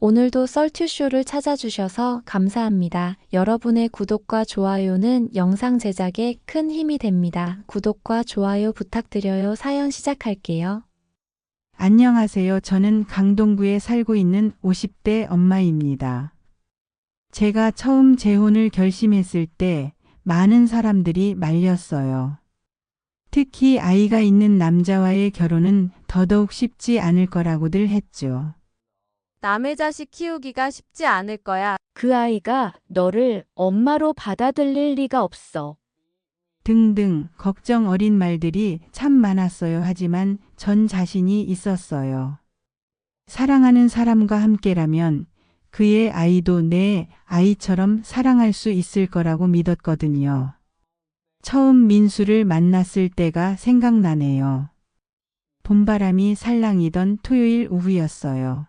오늘도 썰튜쇼를 찾아주셔서 감사합니다. 여러분의 구독과 좋아요는 영상 제작에 큰 힘이 됩니다. 구독과 좋아요 부탁드려요. 사연 시작할게요. 안녕하세요. 저는 강동구에 살고 있는 50대 엄마입니다. 제가 처음 재혼을 결심했을 때 많은 사람들이 말렸어요. 특히 아이가 있는 남자와의 결혼은 더더욱 쉽지 않을 거라고들 했죠. 남의 자식 키우기가 쉽지 않을 거야. 그 아이가 너를 엄마로 받아들일 리가 없어. 등등 걱정 어린 말들이 참 많았어요. 하지만 전 자신이 있었어요. 사랑하는 사람과 함께라면 그의 아이도 내 아이처럼 사랑할 수 있을 거라고 믿었거든요. 처음 민수를 만났을 때가 생각나네요. 봄바람이 살랑이던 토요일 오후였어요.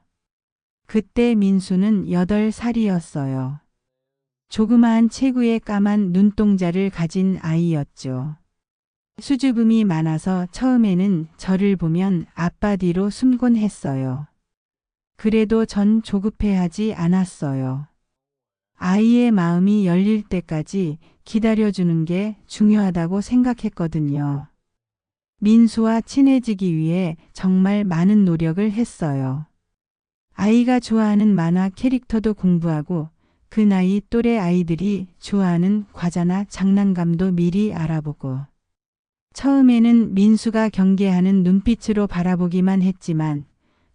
그때 민수는 8살이었어요. 조그마한 체구의 까만 눈동자를 가진 아이였죠. 수줍음이 많아서 처음에는 저를 보면 아빠 뒤로 숨곤 했어요. 그래도 전 조급해하지 않았어요. 아이의 마음이 열릴 때까지 기다려주는 게 중요하다고 생각했거든요. 민수와 친해지기 위해 정말 많은 노력을 했어요. 아이가 좋아하는 만화 캐릭터도 공부하고 그 나이 또래 아이들이 좋아하는 과자나 장난감도 미리 알아보고 처음에는 민수가 경계하는 눈빛으로 바라보기만 했지만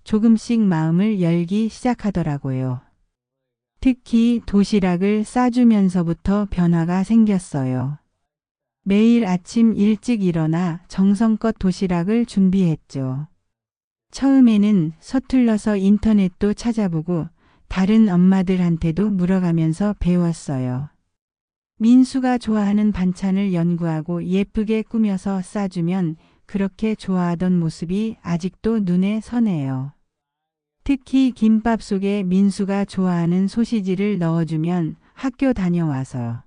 조금씩 마음을 열기 시작하더라고요. 특히 도시락을 싸주면서부터 변화가 생겼어요. 매일 아침 일찍 일어나 정성껏 도시락을 준비했죠. 처음에는 서툴러서 인터넷도 찾아보고 다른 엄마들한테도 물어가면서 배웠어요. 민수가 좋아하는 반찬을 연구하고 예쁘게 꾸며서 싸주면 그렇게 좋아하던 모습이 아직도 눈에 선해요. 특히 김밥 속에 민수가 좋아하는 소시지를 넣어주면 학교 다녀와서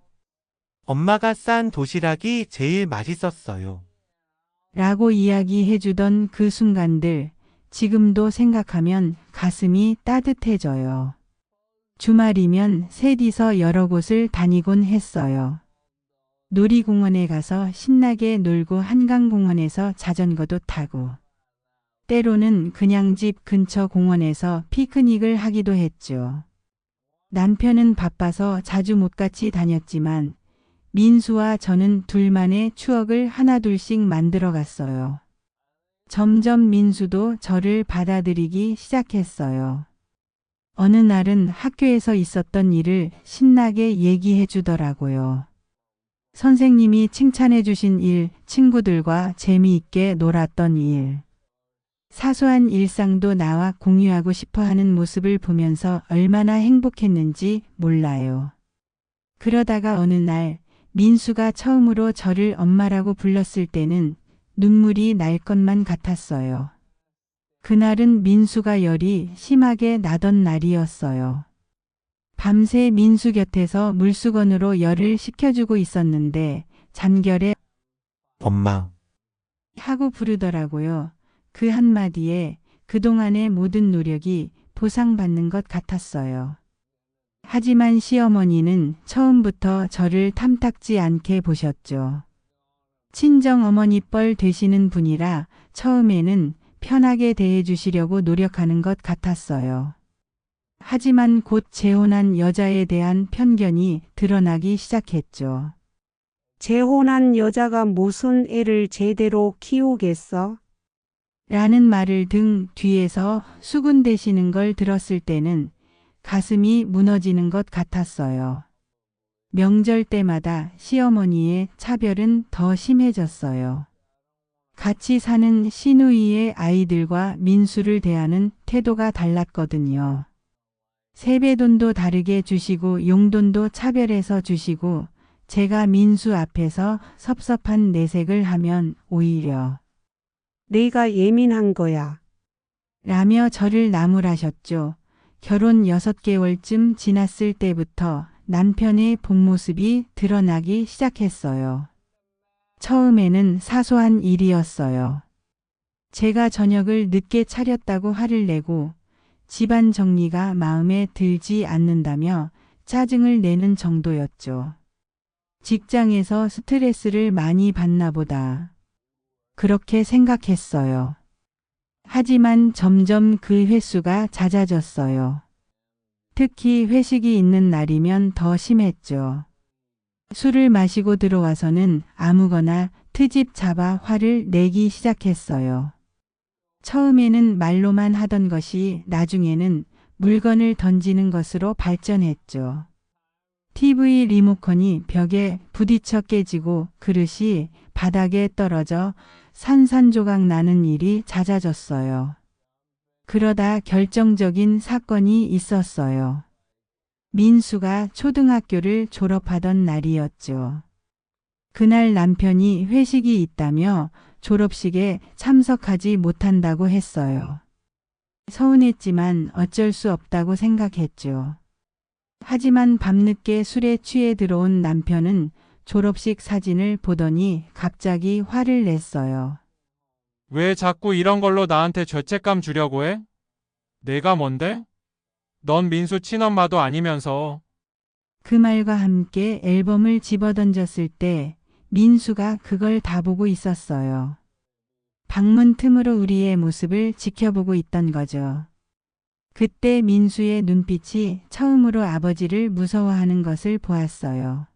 엄마가 싼 도시락이 제일 맛있었어요. 라고 이야기해주던 그 순간들 지금도 생각하면 가슴이 따뜻해져요. 주말이면 셋이서 여러 곳을 다니곤 했어요. 놀이공원에 가서 신나게 놀고 한강공원에서 자전거도 타고 때로는 그냥 집 근처 공원에서 피크닉을 하기도 했죠. 남편은 바빠서 자주 못 같이 다녔지만 민수와 저는 둘만의 추억을 하나둘씩 만들어 갔어요. 점점 민수도 저를 받아들이기 시작했어요. 어느 날은 학교에서 있었던 일을 신나게 얘기해 주더라고요. 선생님이 칭찬해 주신 일, 친구들과 재미있게 놀았던 일. 사소한 일상도 나와 공유하고 싶어 하는 모습을 보면서 얼마나 행복했는지 몰라요. 그러다가 어느 날 민수가 처음으로 저를 엄마라고 불렀을 때는 눈물이 날 것만 같았어요. 그날은 민수가 열이 심하게 나던 날이었어요. 밤새 민수 곁에서 물수건으로 열을 식혀주고 있었는데 잠결에 엄마, 하고 부르더라고요. 그 한마디에 그동안의 모든 노력이 보상받는 것 같았어요. 하지만 시어머니는 처음부터 저를 탐탁지 않게 보셨죠. 친정어머니 뻘 되시는 분이라 처음에는 편하게 대해주시려고 노력하는 것 같았어요. 하지만 곧 재혼한 여자에 대한 편견이 드러나기 시작했죠. 재혼한 여자가 무슨 애를 제대로 키우겠어? 라는 말을 등 뒤에서 수군대시는 걸 들었을 때는 가슴이 무너지는 것 같았어요. 명절 때마다 시어머니의 차별은 더 심해졌어요. 같이 사는 시누이의 아이들과 민수를 대하는 태도가 달랐거든요. 세뱃돈도 다르게 주시고 용돈도 차별해서 주시고 제가 민수 앞에서 섭섭한 내색을 하면 오히려 내가 예민한 거야. 라며 저를 나무라셨죠. 결혼 6개월쯤 지났을 때부터 남편의 본 모습이 드러나기 시작했어요. 처음에는 사소한 일이었어요. 제가 저녁을 늦게 차렸다고 화를 내고 집안 정리가 마음에 들지 않는다며 짜증을 내는 정도였죠. 직장에서 스트레스를 많이 받나 보다. 그렇게 생각했어요. 하지만 점점 그 횟수가 잦아졌어요. 특히 회식이 있는 날이면 더 심했죠. 술을 마시고 들어와서는 아무거나 트집 잡아 화를 내기 시작했어요. 처음에는 말로만 하던 것이 나중에는 물건을 던지는 것으로 발전했죠. TV 리모컨이 벽에 부딪혀 깨지고 그릇이 바닥에 떨어져 산산조각 나는 일이 잦아졌어요. 그러다 결정적인 사건이 있었어요. 민수가 초등학교를 졸업하던 날이었죠. 그날 남편이 회식이 있다며 졸업식에 참석하지 못한다고 했어요. 서운했지만 어쩔 수 없다고 생각했죠. 하지만 밤늦게 술에 취해 들어온 남편은 졸업식 사진을 보더니 갑자기 화를 냈어요. 왜 자꾸 이런 걸로 나한테 죄책감 주려고 해? 내가 뭔데? 넌 민수 친엄마도 아니면서. 그 말과 함께 앨범을 집어던졌을 때 민수가 그걸 다 보고 있었어요. 방문 틈으로 우리의 모습을 지켜보고 있던 거죠. 그때 민수의 눈빛이 처음으로 아버지를 무서워하는 것을 보았어요.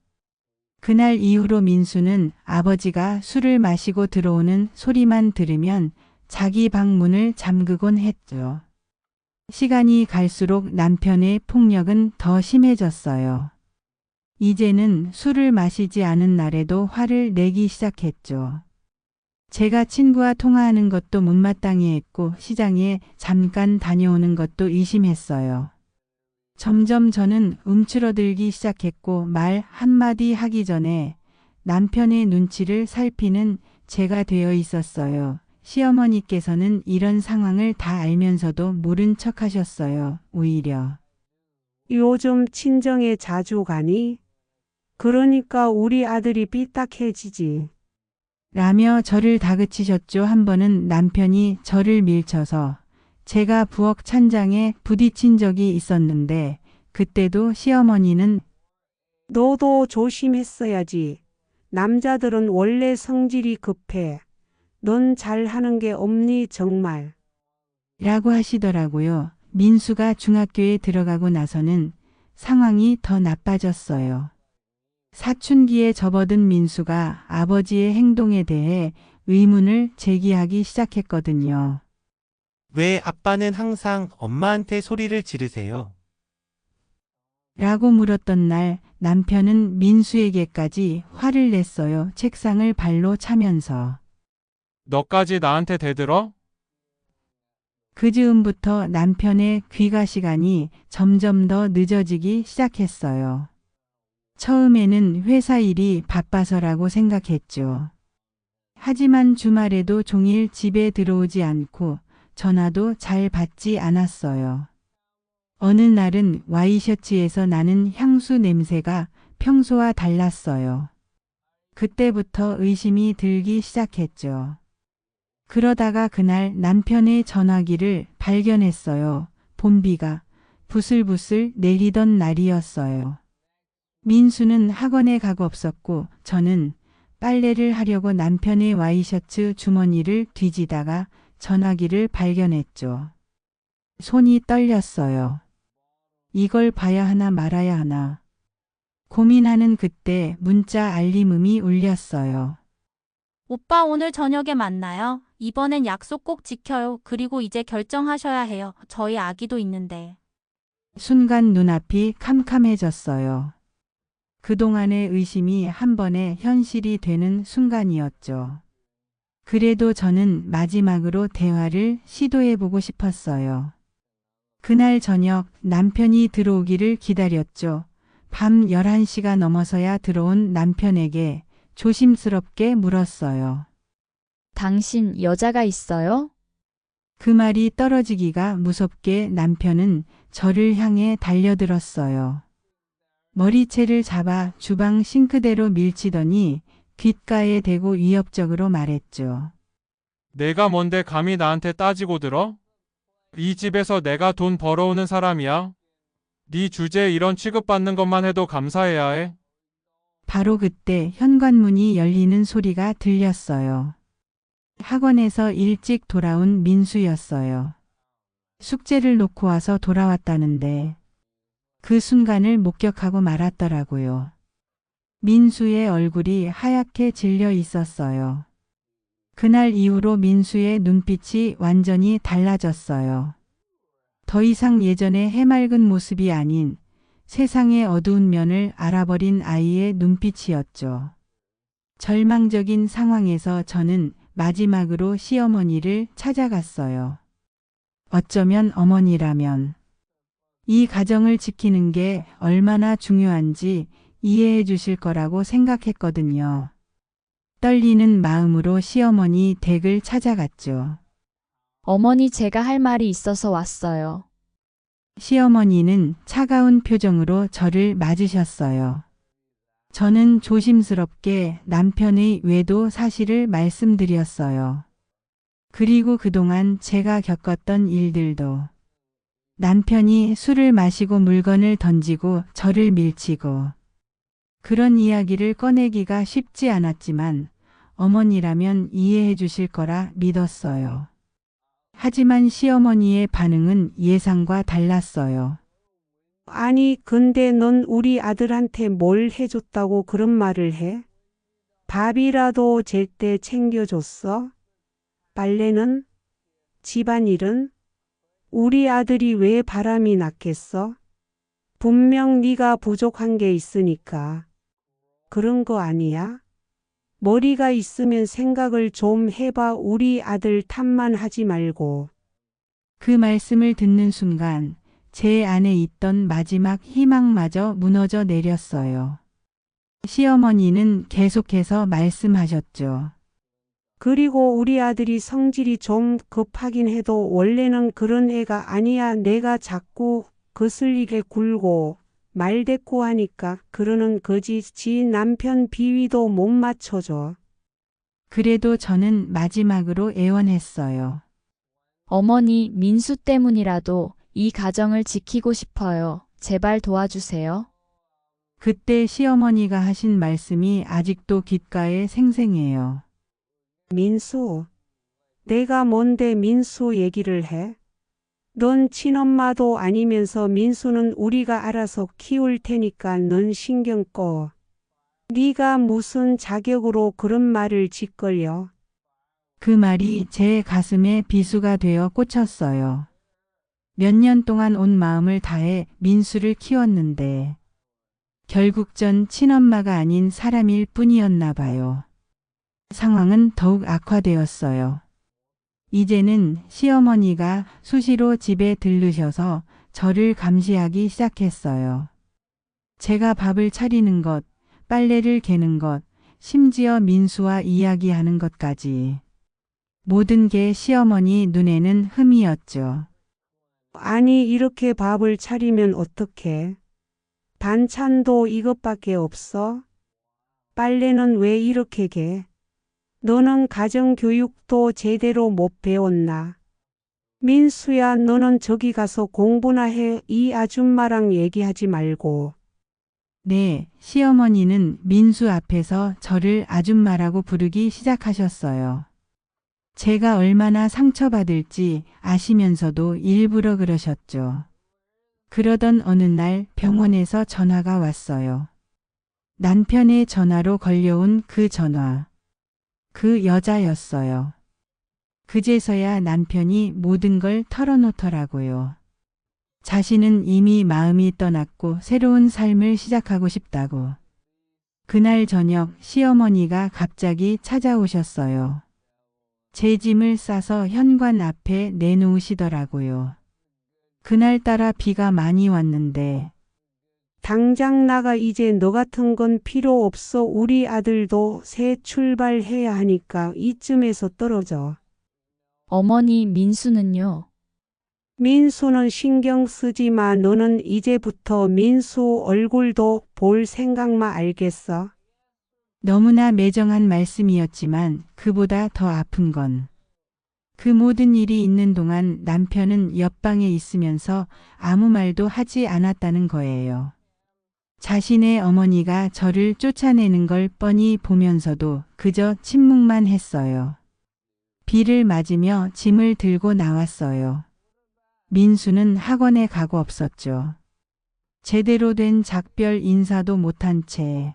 그날 이후로 민수는 아버지가 술을 마시고 들어오는 소리만 들으면 자기 방 문을 잠그곤 했죠. 시간이 갈수록 남편의 폭력은 더 심해졌어요. 이제는 술을 마시지 않은 날에도 화를 내기 시작했죠. 제가 친구와 통화하는 것도 못마땅해 했고 시장에 잠깐 다녀오는 것도 의심했어요. 점점 저는 움츠러들기 시작했고 말 한마디 하기 전에 남편의 눈치를 살피는 제가 되어 있었어요. 시어머니께서는 이런 상황을 다 알면서도 모른 척 하셨어요. 오히려. 요즘 친정에 자주 가니? 그러니까 우리 아들이 삐딱해지지. 라며 저를 다그치셨죠. 한 번은 남편이 저를 밀쳐서 제가 부엌 찬장에 부딪힌 적이 있었는데 그때도 시어머니는 너도 조심했어야지. 남자들은 원래 성질이 급해. 넌 잘하는 게 없니 정말. 라고 하시더라고요. 민수가 중학교에 들어가고 나서는 상황이 더 나빠졌어요. 사춘기에 접어든 민수가 아버지의 행동에 대해 의문을 제기하기 시작했거든요. 왜 아빠는 항상 엄마한테 소리를 지르세요? 라고 물었던 날 남편은 민수에게까지 화를 냈어요. 책상을 발로 차면서. 너까지 나한테 대들어? 그 즈음부터 남편의 귀가 시간이 점점 더 늦어지기 시작했어요. 처음에는 회사 일이 바빠서라고 생각했죠. 하지만 주말에도 종일 집에 들어오지 않고 전화도 잘 받지 않았어요. 어느 날은 와이셔츠에서 나는 향수 냄새가 평소와 달랐어요. 그때부터 의심이 들기 시작했죠. 그러다가 그날 남편의 전화기를 발견했어요. 봄비가 부슬부슬 내리던 날이었어요. 민수는 학원에 가고 없었고 저는 빨래를 하려고 남편의 와이셔츠 주머니를 뒤지다가 전화기를 발견했죠. 손이 떨렸어요. 이걸 봐야 하나 말아야 하나. 고민하는 그때 문자 알림음이 울렸어요. 오빠 오늘 저녁에 만나요. 이번엔 약속 꼭 지켜요. 그리고 이제 결정하셔야 해요. 저희 아기도 있는데. 순간 눈앞이 캄캄해졌어요. 그동안의 의심이 한 번에 현실이 되는 순간이었죠. 그래도 저는 마지막으로 대화를 시도해보고 싶었어요. 그날 저녁 남편이 들어오기를 기다렸죠. 밤 11시가 넘어서야 들어온 남편에게 조심스럽게 물었어요. 당신 여자가 있어요? 그 말이 떨어지기가 무섭게 남편은 저를 향해 달려들었어요. 머리채를 잡아 주방 싱크대로 밀치더니 귓가에 대고 위협적으로 말했죠. 내가 뭔데 감히 나한테 따지고 들어? 이 집에서 내가 돈 벌어오는 사람이야. 네 주제에 이런 취급받는 것만 해도 감사해야 해. 바로 그때 현관문이 열리는 소리가 들렸어요. 학원에서 일찍 돌아온 민수였어요. 숙제를 놓고 와서 돌아왔다는데 그 순간을 목격하고 말았더라고요. 민수의 얼굴이 하얗게 질려 있었어요. 그날 이후로 민수의 눈빛이 완전히 달라졌어요. 더 이상 예전의 해맑은 모습이 아닌 세상의 어두운 면을 알아버린 아이의 눈빛이었죠. 절망적인 상황에서 저는 마지막으로 시어머니를 찾아갔어요. 어쩌면 어머니라면 이 가정을 지키는 게 얼마나 중요한지 이해해 주실 거라고 생각했거든요. 떨리는 마음으로 시어머니 댁을 찾아갔죠. 어머니, 제가 할 말이 있어서 왔어요. 시어머니는 차가운 표정으로 저를 맞으셨어요. 저는 조심스럽게 남편의 외도 사실을 말씀드렸어요. 그리고 그동안 제가 겪었던 일들도. 남편이 술을 마시고 물건을 던지고 저를 밀치고 그런 이야기를 꺼내기가 쉽지 않았지만 어머니라면 이해해 주실 거라 믿었어요. 하지만 시어머니의 반응은 예상과 달랐어요. 아니, 근데 넌 우리 아들한테 뭘 해줬다고 그런 말을 해? 밥이라도 제때 챙겨줬어? 빨래는? 집안일은? 우리 아들이 왜 바람이 났겠어? 분명 네가 부족한 게 있으니까. 그런 거 아니야? 머리가 있으면 생각을 좀 해봐. 우리 아들 탓만 하지 말고. 그 말씀을 듣는 순간 제 안에 있던 마지막 희망마저 무너져 내렸어요. 시어머니는 계속해서 말씀하셨죠. 그리고 우리 아들이 성질이 좀 급하긴 해도 원래는 그런 애가 아니야. 내가 자꾸 거슬리게 굴고 말대꾸하니까 그러는 거지. 지 남편 비위도 못 맞춰줘. 그래도 저는 마지막으로 애원했어요. 어머니, 민수 때문이라도 이 가정을 지키고 싶어요. 제발 도와주세요. 그때 시어머니가 하신 말씀이 아직도 귓가에 생생해요. 민수, 내가 뭔데 민수 얘기를 해? 넌 친엄마도 아니면서 민수는 우리가 알아서 키울 테니까 넌 신경 꺼. 네가 무슨 자격으로 그런 말을 짓걸려? 그 말이 제 가슴에 비수가 되어 꽂혔어요. 몇 년 동안 온 마음을 다해 민수를 키웠는데 결국 전 친엄마가 아닌 사람일 뿐이었나 봐요. 상황은 더욱 악화되었어요. 이제는 시어머니가 수시로 집에 들르셔서 저를 감시하기 시작했어요. 제가 밥을 차리는 것, 빨래를 개는 것, 심지어 민수와 이야기하는 것까지. 모든 게 시어머니 눈에는 흠이었죠. 아니, 이렇게 밥을 차리면 어떡해? 반찬도 이것밖에 없어? 빨래는 왜 이렇게 개? 너는 가정교육도 제대로 못 배웠나? 민수야, 너는 저기 가서 공부나 해. 이 아줌마랑 얘기하지 말고. 네, 시어머니는 민수 앞에서 저를 아줌마라고 부르기 시작하셨어요. 제가 얼마나 상처받을지 아시면서도 일부러 그러셨죠. 그러던 어느 날 병원에서 전화가 왔어요. 남편의 전화로 걸려온 그 전화. 그 여자였어요. 그제서야 남편이 모든 걸 털어놓더라고요. 자신은 이미 마음이 떠났고 새로운 삶을 시작하고 싶다고. 그날 저녁 시어머니가 갑자기 찾아오셨어요. 제 짐을 싸서 현관 앞에 내놓으시더라고요. 그날따라 비가 많이 왔는데 당장 나가. 이제 너 같은 건 필요 없어. 우리 아들도 새 출발해야 하니까 이쯤에서 떨어져. 어머니, 민수는요? 민수는 신경 쓰지 마. 너는 이제부터 민수 얼굴도 볼 생각만. 알겠어? 너무나 매정한 말씀이었지만 그보다 더 아픈 건 그 모든 일이 있는 동안 남편은 옆방에 있으면서 아무 말도 하지 않았다는 거예요. 자신의 어머니가 저를 쫓아내는 걸 뻔히 보면서도 그저 침묵만 했어요. 비를 맞으며 짐을 들고 나왔어요. 민수는 학원에 가고 없었죠. 제대로 된 작별 인사도 못한 채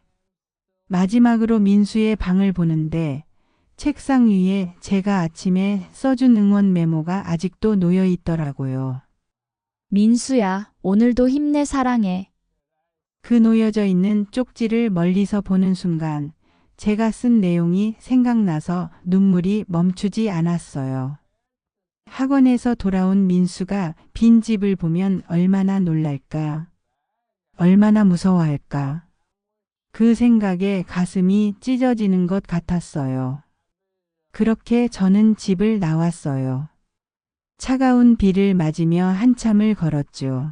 마지막으로 민수의 방을 보는데 책상 위에 제가 아침에 써준 응원 메모가 아직도 놓여 있더라고요. 민수야, 오늘도 힘내 사랑해. 그 놓여져 있는 쪽지를 멀리서 보는 순간 제가 쓴 내용이 생각나서 눈물이 멈추지 않았어요. 학원에서 돌아온 민수가 빈 집을 보면 얼마나 놀랄까? 얼마나 무서워할까? 그 생각에 가슴이 찢어지는 것 같았어요. 그렇게 저는 집을 나왔어요. 차가운 비를 맞으며 한참을 걸었죠.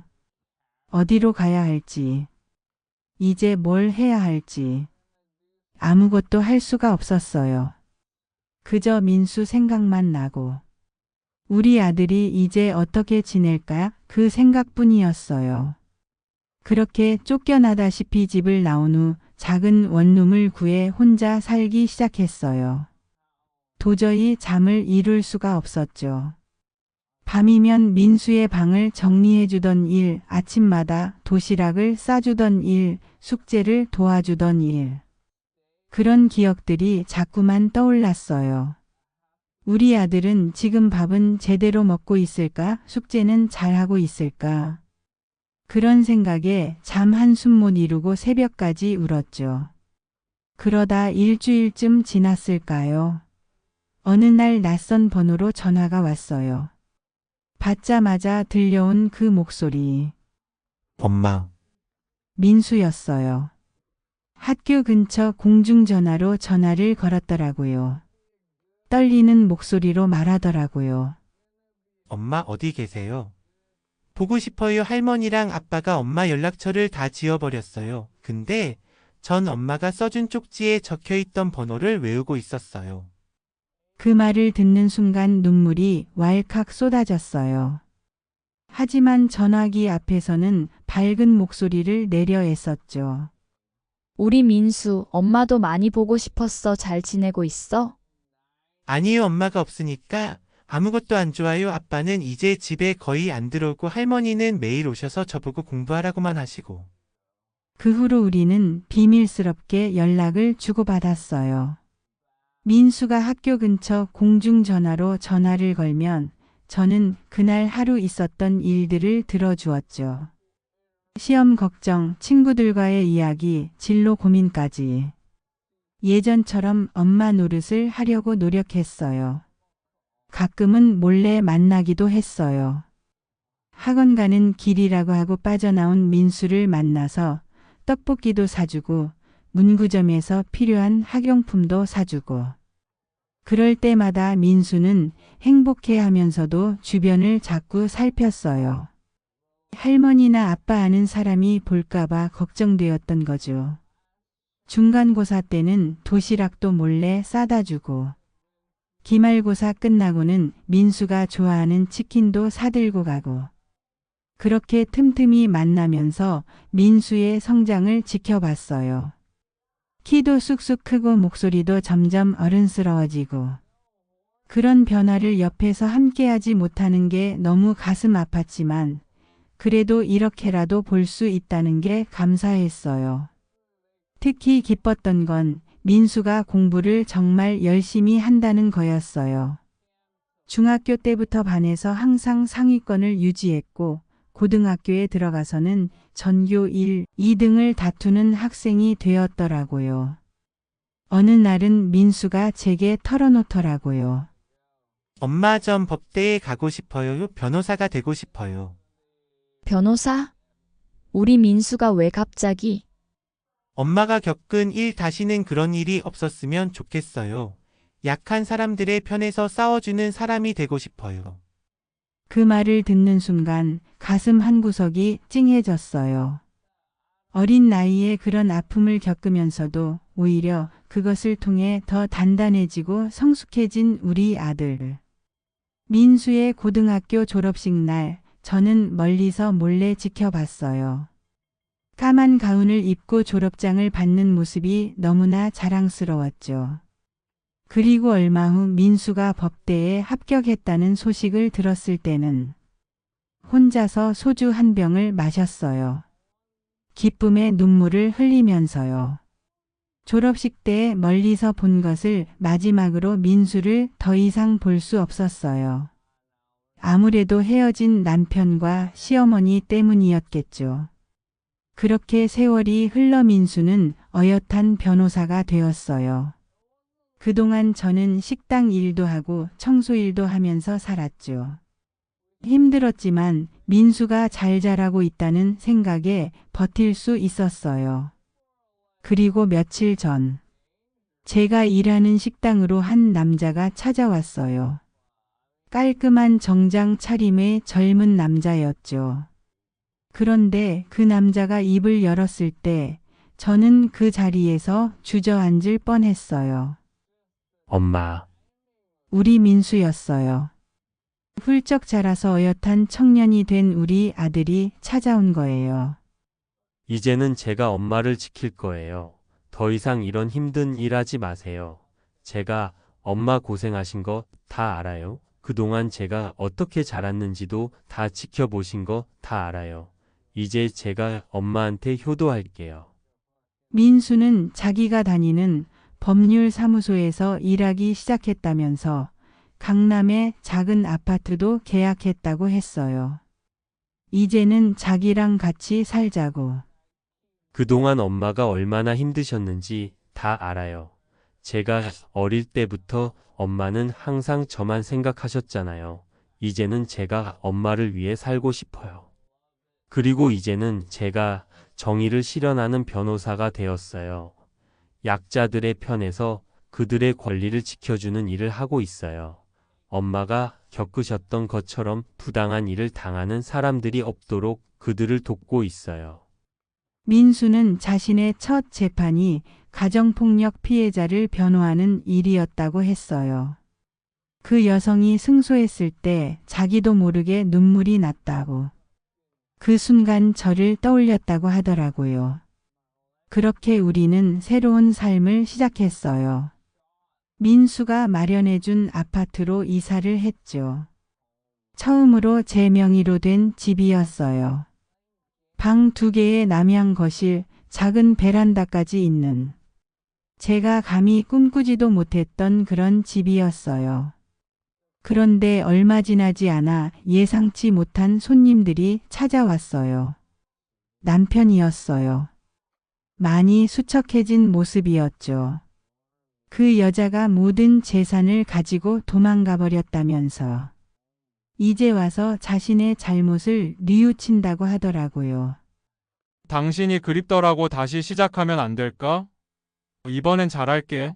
어디로 가야 할지, 이제 뭘 해야 할지 아무것도 할 수가 없었어요. 그저 민수 생각만 나고 우리 아들이 이제 어떻게 지낼까 그 생각뿐이었어요. 그렇게 쫓겨나다시피 집을 나온 후 작은 원룸을 구해 혼자 살기 시작했어요. 도저히 잠을 이룰 수가 없었죠. 밤이면 민수의 방을 정리해주던 일, 아침마다 도시락을 싸주던 일, 숙제를 도와주던 일. 그런 기억들이 자꾸만 떠올랐어요. 우리 아들은 지금 밥은 제대로 먹고 있을까? 숙제는 잘하고 있을까? 그런 생각에 잠 한숨 못 이루고 새벽까지 울었죠. 그러다 일주일쯤 지났을까요? 어느 날 낯선 번호로 전화가 왔어요. 받자마자 들려온 그 목소리. 엄마, 민수였어요. 학교 근처 공중전화로 전화를 걸었더라고요. 떨리는 목소리로 말하더라고요. 엄마 어디 계세요? 보고 싶어요. 할머니랑 아빠가 엄마 연락처를 다 지워버렸어요. 근데 전 엄마가 써준 쪽지에 적혀있던 번호를 외우고 있었어요. 그 말을 듣는 순간 눈물이 왈칵 쏟아졌어요. 하지만 전화기 앞에서는 밝은 목소리를 내려 애썼죠. 우리 민수, 엄마도 많이 보고 싶었어. 잘 지내고 있어? 아니요, 엄마가 없으니까 아무것도 안 좋아요. 아빠는 이제 집에 거의 안 들어오고 할머니는 매일 오셔서 저보고 공부하라고만 하시고. 그 후로 우리는 비밀스럽게 연락을 주고받았어요. 민수가 학교 근처 공중전화로 전화를 걸면 저는 그날 하루 있었던 일들을 들어주었죠. 시험 걱정, 친구들과의 이야기, 진로 고민까지. 예전처럼 엄마 노릇을 하려고 노력했어요. 가끔은 몰래 만나기도 했어요. 학원 가는 길이라고 하고 빠져나온 민수를 만나서 떡볶이도 사주고 문구점에서 필요한 학용품도 사주고. 그럴 때마다 민수는 행복해하면서도 주변을 자꾸 살폈어요. 할머니나 아빠 아는 사람이 볼까봐 걱정되었던 거죠. 중간고사 때는 도시락도 몰래 싸다 주고 기말고사 끝나고는 민수가 좋아하는 치킨도 사들고 가고 그렇게 틈틈이 만나면서 민수의 성장을 지켜봤어요. 키도 쑥쑥 크고 목소리도 점점 어른스러워지고 그런 변화를 옆에서 함께하지 못하는 게 너무 가슴 아팠지만 그래도 이렇게라도 볼 수 있다는 게 감사했어요. 특히 기뻤던 건 민수가 공부를 정말 열심히 한다는 거였어요. 중학교 때부터 반에서 항상 상위권을 유지했고 고등학교에 들어가서는 전교 1, 2등을 다투는 학생이 되었더라고요. 어느 날은 민수가 제게 털어놓더라고요. 엄마 전 법대에 가고 싶어요. 변호사가 되고 싶어요. 변호사? 우리 민수가 왜 갑자기? 엄마가 겪은 일 다시는 그런 일이 없었으면 좋겠어요. 약한 사람들의 편에서 싸워주는 사람이 되고 싶어요. 그 말을 듣는 순간 가슴 한구석이 찡해졌어요. 어린 나이에 그런 아픔을 겪으면서도 오히려 그것을 통해 더 단단해지고 성숙해진 우리 아들. 민수의 고등학교 졸업식 날 저는 멀리서 몰래 지켜봤어요. 까만 가운을 입고 졸업장을 받는 모습이 너무나 자랑스러웠죠. 그리고 얼마 후 민수가 법대에 합격했다는 소식을 들었을 때는 혼자서 소주 한 병을 마셨어요. 기쁨의 눈물을 흘리면서요. 졸업식 때 멀리서 본 것을 마지막으로 민수를 더 이상 볼 수 없었어요. 아무래도 헤어진 남편과 시어머니 때문이었겠죠. 그렇게 세월이 흘러 민수는 어엿한 변호사가 되었어요. 그동안 저는 식당 일도 하고 청소 일도 하면서 살았죠. 힘들었지만 민수가 잘 자라고 있다는 생각에 버틸 수 있었어요. 그리고 며칠 전 제가 일하는 식당으로 한 남자가 찾아왔어요. 깔끔한 정장 차림의 젊은 남자였죠. 그런데 그 남자가 입을 열었을 때 저는 그 자리에서 주저앉을 뻔했어요. 엄마, 우리 민수였어요. 훌쩍 자라서 어엿한 청년이 된 우리 아들이 찾아온 거예요. 이제는 제가 엄마를 지킬 거예요. 더 이상 이런 힘든 일 하지 마세요. 제가 엄마 고생하신 거 다 알아요. 그동안 제가 어떻게 자랐는지도 다 지켜보신 거 다 알아요. 이제 제가 엄마한테 효도할게요. 민수는 자기가 다니는 법률사무소에서 일하기 시작했다면서 강남의 작은 아파트도 계약했다고 했어요. 이제는 자기랑 같이 살자고. 그동안 엄마가 얼마나 힘드셨는지 다 알아요. 제가 어릴 때부터 엄마는 항상 저만 생각하셨잖아요. 이제는 제가 엄마를 위해 살고 싶어요. 그리고 이제는 제가 정의를 실현하는 변호사가 되었어요. 약자들의 편에서 그들의 권리를 지켜주는 일을 하고 있어요. 엄마가 겪으셨던 것처럼 부당한 일을 당하는 사람들이 없도록 그들을 돕고 있어요. 민수는 자신의 첫 재판이 가정폭력 피해자를 변호하는 일이었다고 했어요. 그 여성이 승소했을 때 자기도 모르게 눈물이 났다고. 그 순간 저를 떠올렸다고 하더라고요. 그렇게 우리는 새로운 삶을 시작했어요. 민수가 마련해준 아파트로 이사를 했죠. 처음으로 제 명의로 된 집이었어요. 방 2개의 남양 거실, 작은 베란다까지 있는 제가 감히 꿈꾸지도 못했던 그런 집이었어요. 그런데 얼마 지나지 않아 예상치 못한 손님들이 찾아왔어요. 남편이었어요. 많이 수척해진 모습이었죠. 그 여자가 모든 재산을 가지고 도망가 버렸다면서 이제 와서 자신의 잘못을 뉘우친다고 하더라고요. 당신이 그립더라고 다시 시작하면 안 될까? 이번엔 잘할게.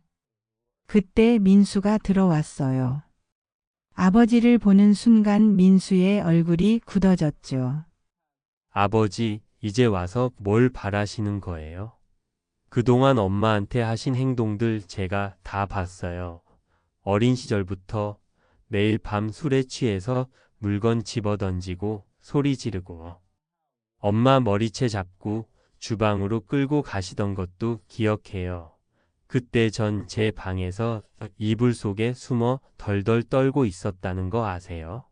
그때 민수가 들어왔어요. 아버지를 보는 순간 민수의 얼굴이 굳어졌죠. 아버지, 이제 와서 뭘 바라시는 거예요? 그동안 엄마한테 하신 행동들 제가 다 봤어요. 어린 시절부터 매일 밤 술에 취해서 물건 집어던지고 소리 지르고 엄마 머리채 잡고 주방으로 끌고 가시던 것도 기억해요. 그때 전 제 방에서 이불 속에 숨어 덜덜 떨고 있었다는 거 아세요?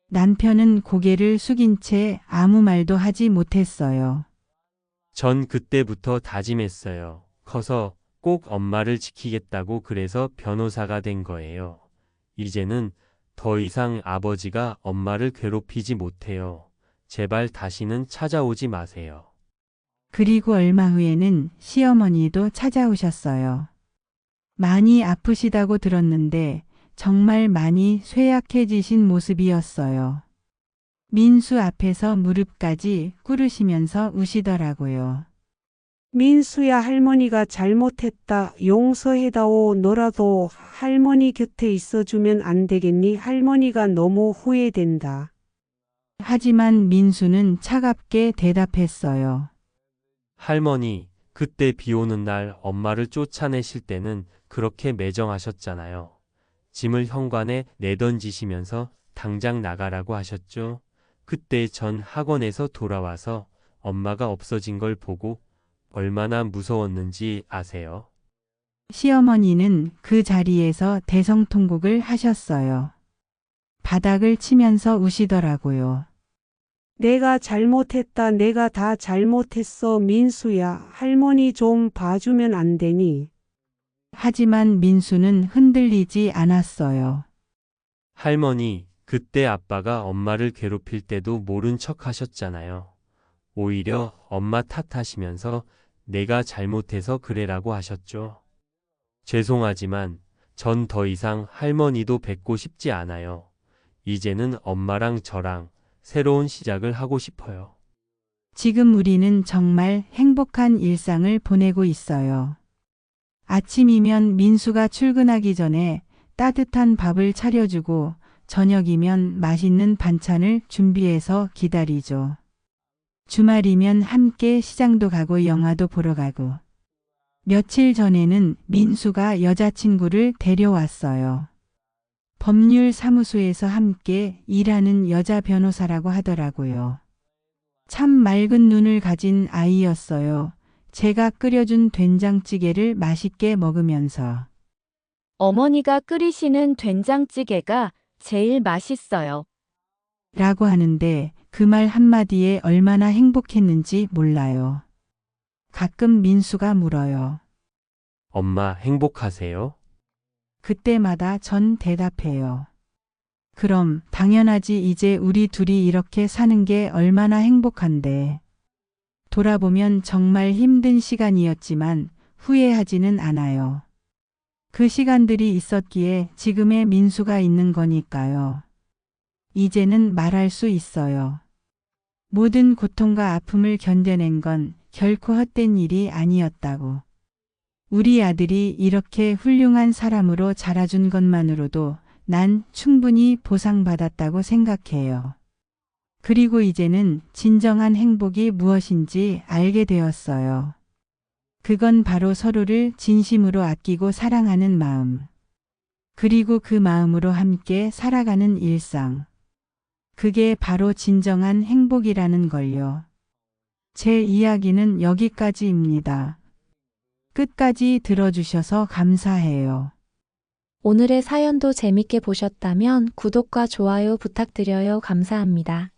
남편은 고개를 숙인 채 아무 말도 하지 못했어요. 전 그때부터 다짐했어요. 커서 꼭 엄마를 지키겠다고. 그래서 변호사가 된 거예요. 이제는 더 이상 아버지가 엄마를 괴롭히지 못해요. 제발 다시는 찾아오지 마세요. 그리고 얼마 후에는 시어머니도 찾아오셨어요. 많이 아프시다고 들었는데 정말 많이 쇠약해지신 모습이었어요. 민수 앞에서 무릎까지 꿇으시면서 우시더라고요. 민수야, 할머니가 잘못했다. 용서해다오. 너라도 할머니 곁에 있어주면 안 되겠니? 할머니가 너무 후회된다. 하지만 민수는 차갑게 대답했어요. 할머니, 그때 비 오는 날 엄마를 쫓아내실 때는 그렇게 매정하셨잖아요. 짐을 현관에 내던지시면서 당장 나가라고 하셨죠. 그때 전 학원에서 돌아와서 엄마가 없어진 걸 보고 얼마나 무서웠는지 아세요? 시어머니는 그 자리에서 대성통곡을 하셨어요. 바닥을 치면서 우시더라고요. 내가 잘못했다. 내가 다 잘못했어. 민수야, 할머니 좀 봐주면 안 되니? 하지만 민수는 흔들리지 않았어요. 할머니, 그때 아빠가 엄마를 괴롭힐 때도 모른 척 하셨잖아요. 오히려 엄마 탓하시면서 내가 잘못해서 그래라고 하셨죠. 죄송하지만 전 더 이상 할머니도 뵙고 싶지 않아요. 이제는 엄마랑 저랑 새로운 시작을 하고 싶어요. 지금 우리는 정말 행복한 일상을 보내고 있어요. 아침이면 민수가 출근하기 전에 따뜻한 밥을 차려주고 저녁이면 맛있는 반찬을 준비해서 기다리죠. 주말이면 함께 시장도 가고 영화도 보러 가고. 며칠 전에는 민수가 여자친구를 데려왔어요. 법률사무소에서 함께 일하는 여자 변호사라고 하더라고요. 참 맑은 눈을 가진 아이였어요. 제가 끓여준 된장찌개를 맛있게 먹으면서. 어머니가 끓이시는 된장찌개가 제일 맛있어요. 라고 하는데 그 말 한마디에 얼마나 행복했는지 몰라요. 가끔 민수가 물어요. 엄마 행복하세요? 그때마다 전 대답해요. 그럼 당연하지. 이제 우리 둘이 이렇게 사는 게 얼마나 행복한데. 돌아보면 정말 힘든 시간이었지만 후회하지는 않아요. 그 시간들이 있었기에 지금의 민수가 있는 거니까요. 이제는 말할 수 있어요. 모든 고통과 아픔을 견뎌낸 건 결코 헛된 일이 아니었다고. 우리 아들이 이렇게 훌륭한 사람으로 자라준 것만으로도 난 충분히 보상받았다고 생각해요. 그리고 이제는 진정한 행복이 무엇인지 알게 되었어요. 그건 바로 서로를 진심으로 아끼고 사랑하는 마음. 그리고 그 마음으로 함께 살아가는 일상. 그게 바로 진정한 행복이라는 걸요. 제 이야기는 여기까지입니다. 끝까지 들어주셔서 감사해요. 오늘의 사연도 재밌게 보셨다면 구독과 좋아요 부탁드려요. 감사합니다.